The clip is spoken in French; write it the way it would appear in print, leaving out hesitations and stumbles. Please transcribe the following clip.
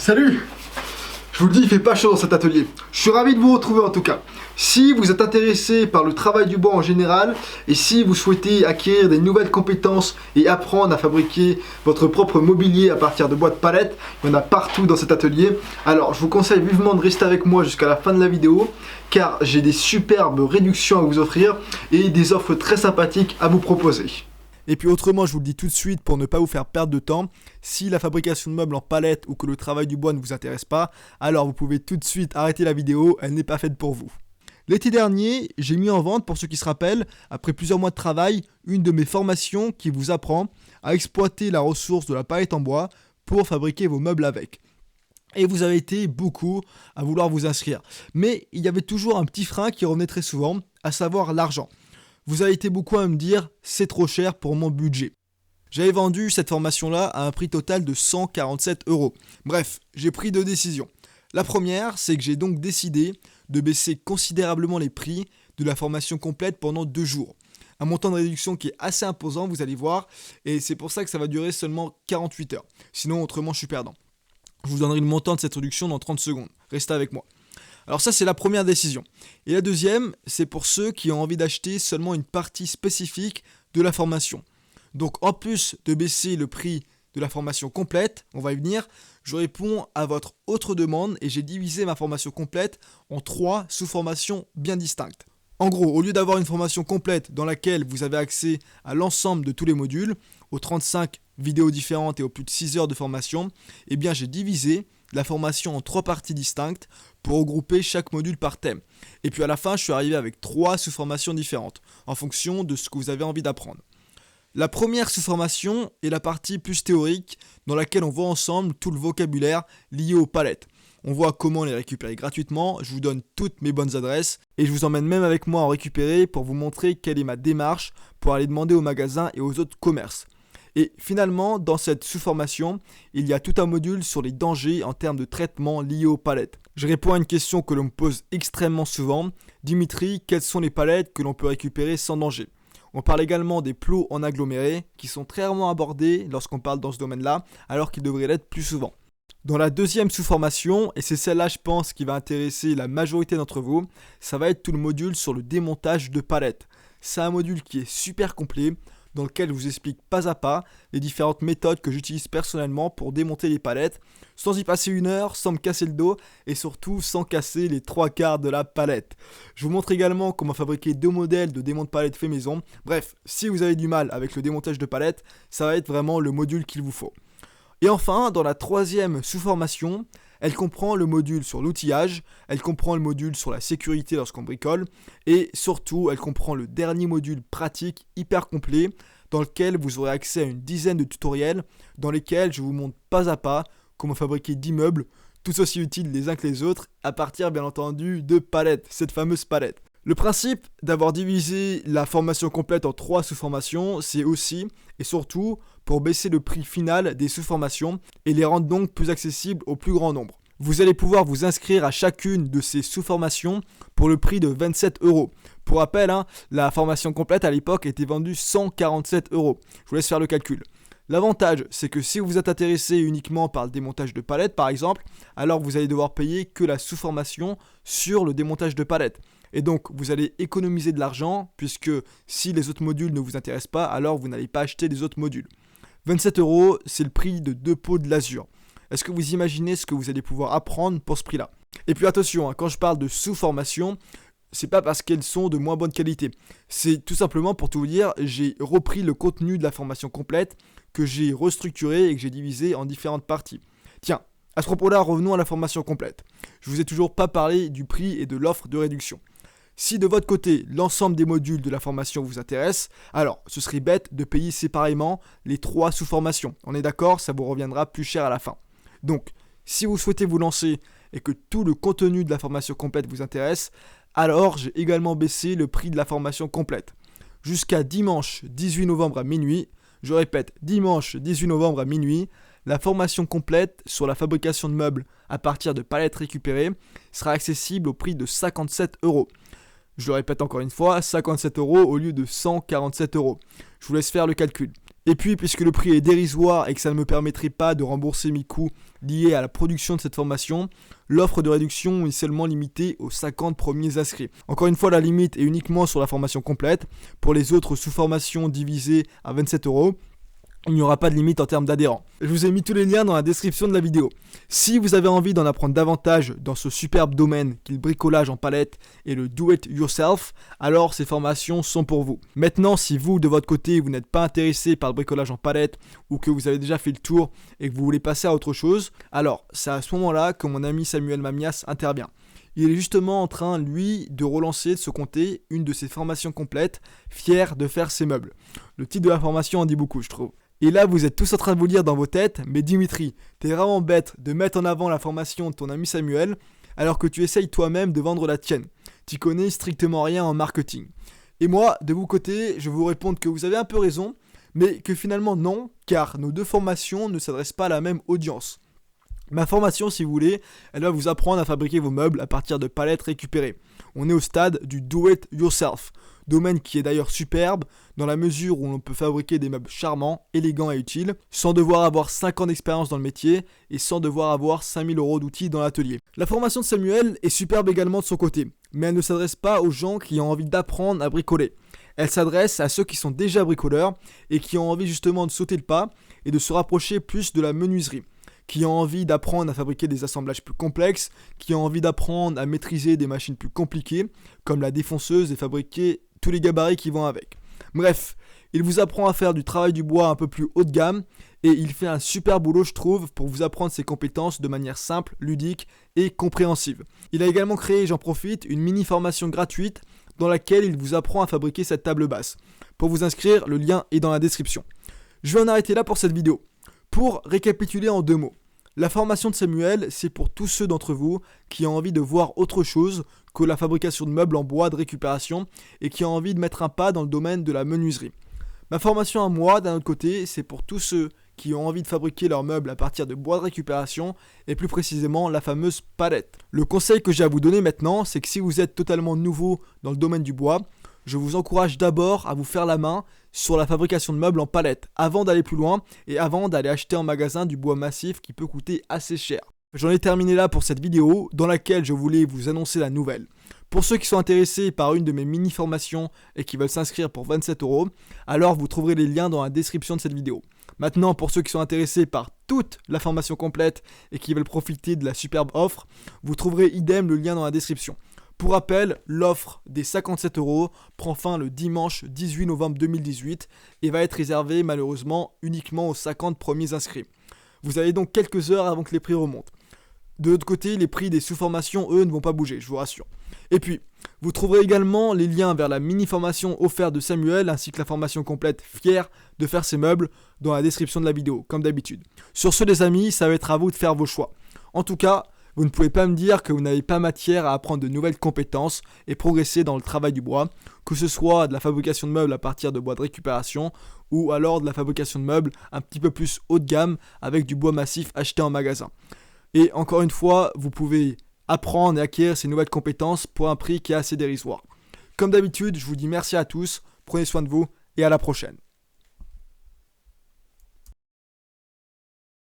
Salut! Je vous le dis, il fait pas chaud dans cet atelier. Je suis ravi de vous retrouver en tout cas. Si vous êtes intéressé par le travail du bois en général, et si vous souhaitez acquérir des nouvelles compétences et apprendre à fabriquer votre propre mobilier à partir de bois de palette, il y en a partout dans cet atelier. Alors je vous conseille vivement de rester avec moi jusqu'à la fin de la vidéo, car j'ai des superbes réductions à vous offrir et des offres très sympathiques à vous proposer. Et puis autrement, je vous le dis tout de suite pour ne pas vous faire perdre de temps, si la fabrication de meubles en palette ou que le travail du bois ne vous intéresse pas, alors vous pouvez tout de suite arrêter la vidéo, elle n'est pas faite pour vous. L'été dernier, j'ai mis en vente, pour ceux qui se rappellent, après plusieurs mois de travail, une de mes formations qui vous apprend à exploiter la ressource de la palette en bois pour fabriquer vos meubles avec. Et vous avez été beaucoup à vouloir vous inscrire. Mais il y avait toujours un petit frein qui revenait très souvent, à savoir l'argent. Vous avez été beaucoup à me dire « c'est trop cher pour mon budget ». J'avais vendu cette formation-là à un prix total de 147 €. Bref, j'ai pris deux décisions. La première, c'est que j'ai donc décidé de baisser considérablement les prix de la formation complète pendant 2 jours. Un montant de réduction qui est assez imposant, vous allez voir, et c'est pour ça que ça va durer seulement 48 heures. Sinon, autrement, je suis perdant. Je vous donnerai le montant de cette réduction dans 30 secondes. Restez avec moi. Alors ça, c'est la première décision. Et la deuxième, c'est pour ceux qui ont envie d'acheter seulement une partie spécifique de la formation. Donc en plus de baisser le prix de la formation complète, on va y venir, je réponds à votre autre demande et j'ai divisé ma formation complète en 3 sous-formations bien distinctes. En gros, au lieu d'avoir une formation complète dans laquelle vous avez accès à l'ensemble de tous les modules, aux 35 vidéos différentes et aux plus de 6 heures de formation, eh bien j'ai divisé la formation en 3 parties distinctes pour regrouper chaque module par thème. Et puis à la fin, je suis arrivé avec 3 sous-formations différentes, en fonction de ce que vous avez envie d'apprendre. La première sous-formation est la partie plus théorique, dans laquelle on voit ensemble tout le vocabulaire lié aux palettes. On voit comment les récupérer gratuitement, je vous donne toutes mes bonnes adresses, et je vous emmène même avec moi en récupérer pour vous montrer quelle est ma démarche pour aller demander aux magasins et aux autres commerces. Et finalement, dans cette sous-formation, il y a tout un module sur les dangers en termes de traitement liés aux palettes. Je réponds à une question que l'on me pose extrêmement souvent. Dimitri, quelles sont les palettes que l'on peut récupérer sans danger ? On parle également des plots en aggloméré, qui sont très rarement abordés lorsqu'on parle dans ce domaine-là, alors qu'ils devraient l'être plus souvent. Dans la deuxième sous-formation, et c'est celle-là je pense qui va intéresser la majorité d'entre vous, ça va être tout le module sur le démontage de palettes. C'est un module qui est super complet, dans lequel je vous explique pas à pas les différentes méthodes que j'utilise personnellement pour démonter les palettes, sans y passer 1 heure, sans me casser le dos et surtout sans casser les 3/4 de la palette. Je vous montre également comment fabriquer 2 modèles de démonte palette fait maison. Bref, si vous avez du mal avec le démontage de palettes, ça va être vraiment le module qu'il vous faut. Et enfin, dans la troisième sous-formation, elle comprend le module sur l'outillage, elle comprend le module sur la sécurité lorsqu'on bricole, et surtout, elle comprend le dernier module pratique hyper complet, dans lequel vous aurez accès à une dizaine de tutoriels, dans lesquels je vous montre pas à pas comment fabriquer 10 meubles, tous aussi utiles les uns que les autres, à partir bien entendu de palettes, cette fameuse palette. Le principe d'avoir divisé la formation complète en 3 sous-formations, c'est aussi, et surtout, pour baisser le prix final des sous-formations et les rendre donc plus accessibles au plus grand nombre. Vous allez pouvoir vous inscrire à chacune de ces sous-formations pour le prix de 27 €. Pour rappel, la formation complète à l'époque était vendue 147 €. Je vous laisse faire le calcul. L'avantage, c'est que si vous êtes intéressé uniquement par le démontage de palettes par exemple, alors vous allez devoir payer que la sous-formation sur le démontage de palettes. Et donc, vous allez économiser de l'argent, puisque si les autres modules ne vous intéressent pas, alors vous n'allez pas acheter les autres modules. 27 €, c'est le prix de 2 pots de lasure. Est-ce que vous imaginez ce que vous allez pouvoir apprendre pour ce prix-là ? Et puis attention, quand je parle de sous-formation, c'est pas parce qu'elles sont de moins bonne qualité. C'est tout simplement pour tout vous dire, j'ai repris le contenu de la formation complète, que j'ai restructuré et que j'ai divisé en différentes parties. Tiens, à ce propos-là, revenons à la formation complète. Je vous ai toujours pas parlé du prix et de l'offre de réduction. Si de votre côté, l'ensemble des modules de la formation vous intéresse, alors ce serait bête de payer séparément les 3 sous-formations. On est d'accord, ça vous reviendra plus cher à la fin. Donc, si vous souhaitez vous lancer et que tout le contenu de la formation complète vous intéresse, alors j'ai également baissé le prix de la formation complète. Jusqu'à dimanche 18 novembre à minuit, je répète, dimanche 18 novembre à minuit, la formation complète sur la fabrication de meubles à partir de palettes récupérées sera accessible au prix de 57 €. Je le répète encore une fois, 57 € au lieu de 147 €. Je vous laisse faire le calcul. Et puis, puisque le prix est dérisoire et que ça ne me permettrait pas de rembourser mes coûts liés à la production de cette formation, l'offre de réduction est seulement limitée aux 50 premiers inscrits. Encore une fois, la limite est uniquement sur la formation complète. Pour les autres sous-formations divisées à 27 €, il n'y aura pas de limite en termes d'adhérents. Je vous ai mis tous les liens dans la description de la vidéo. Si vous avez envie d'en apprendre davantage dans ce superbe domaine qu'est le bricolage en palette et le do-it-yourself, alors ces formations sont pour vous. Maintenant, si vous, de votre côté, vous n'êtes pas intéressé par le bricolage en palette ou que vous avez déjà fait le tour et que vous voulez passer à autre chose, alors c'est à ce moment-là que mon ami Samuel Mamias intervient. Il est justement en train, lui, de relancer de ce côté une de ses formations complètes, fier de faire ses meubles. Le titre de la formation en dit beaucoup, je trouve. Et là, vous êtes tous en train de vous dire dans vos têtes, mais Dimitri, t'es vraiment bête de mettre en avant la formation de ton ami Samuel, alors que tu essayes toi-même de vendre la tienne. Tu connais strictement rien en marketing. Et moi, de mon côté, je vais vous répondre que vous avez un peu raison, mais que finalement non, car nos deux formations ne s'adressent pas à la même audience. Ma formation, si vous voulez, elle va vous apprendre à fabriquer vos meubles à partir de palettes récupérées. On est au stade du do-it-yourself, domaine qui est d'ailleurs superbe dans la mesure où l'on peut fabriquer des meubles charmants, élégants et utiles, sans devoir avoir 5 ans d'expérience dans le métier et sans devoir avoir 5000 € d'outils dans l'atelier. La formation de Samuel est superbe également de son côté, mais elle ne s'adresse pas aux gens qui ont envie d'apprendre à bricoler. Elle s'adresse à ceux qui sont déjà bricoleurs et qui ont envie justement de sauter le pas et de se rapprocher plus de la menuiserie, qui ont envie d'apprendre à fabriquer des assemblages plus complexes, qui ont envie d'apprendre à maîtriser des machines plus compliquées, comme la défonceuse et fabriquer tous les gabarits qui vont avec. Bref, il vous apprend à faire du travail du bois un peu plus haut de gamme, et il fait un super boulot, je trouve, pour vous apprendre ses compétences de manière simple, ludique et compréhensive. Il a également créé, j'en profite, une mini-formation gratuite dans laquelle il vous apprend à fabriquer cette table basse. Pour vous inscrire, le lien est dans la description. Je vais en arrêter là pour cette vidéo. Pour récapituler en 2 mots, la formation de Samuel, c'est pour tous ceux d'entre vous qui ont envie de voir autre chose que la fabrication de meubles en bois de récupération et qui ont envie de mettre un pas dans le domaine de la menuiserie. Ma formation à moi, d'un autre côté, c'est pour tous ceux qui ont envie de fabriquer leurs meubles à partir de bois de récupération et plus précisément la fameuse palette. Le conseil que j'ai à vous donner maintenant, c'est que si vous êtes totalement nouveau dans le domaine du bois, je vous encourage d'abord à vous faire la main sur la fabrication de meubles en palette avant d'aller plus loin et avant d'aller acheter en magasin du bois massif qui peut coûter assez cher. J'en ai terminé là pour cette vidéo dans laquelle je voulais vous annoncer la nouvelle. Pour ceux qui sont intéressés par une de mes mini-formations et qui veulent s'inscrire pour 27 €, alors vous trouverez les liens dans la description de cette vidéo. Maintenant, pour ceux qui sont intéressés par toute la formation complète et qui veulent profiter de la superbe offre, vous trouverez idem le lien dans la description. Pour rappel, l'offre des 57 € prend fin le dimanche 18 novembre 2018 et va être réservée malheureusement uniquement aux 50 premiers inscrits. Vous avez donc quelques heures avant que les prix remontent. De l'autre côté, les prix des sous-formations, eux, ne vont pas bouger, je vous rassure. Et puis, vous trouverez également les liens vers la mini-formation offerte de Samuel ainsi que la formation complète fière de faire ses meubles dans la description de la vidéo, comme d'habitude. Sur ce, les amis, ça va être à vous de faire vos choix. En tout cas, vous ne pouvez pas me dire que vous n'avez pas matière à apprendre de nouvelles compétences et progresser dans le travail du bois, que ce soit de la fabrication de meubles à partir de bois de récupération ou alors de la fabrication de meubles un petit peu plus haut de gamme avec du bois massif acheté en magasin. Et encore une fois, vous pouvez apprendre et acquérir ces nouvelles compétences pour un prix qui est assez dérisoire. Comme d'habitude, je vous dis merci à tous, prenez soin de vous et à la prochaine.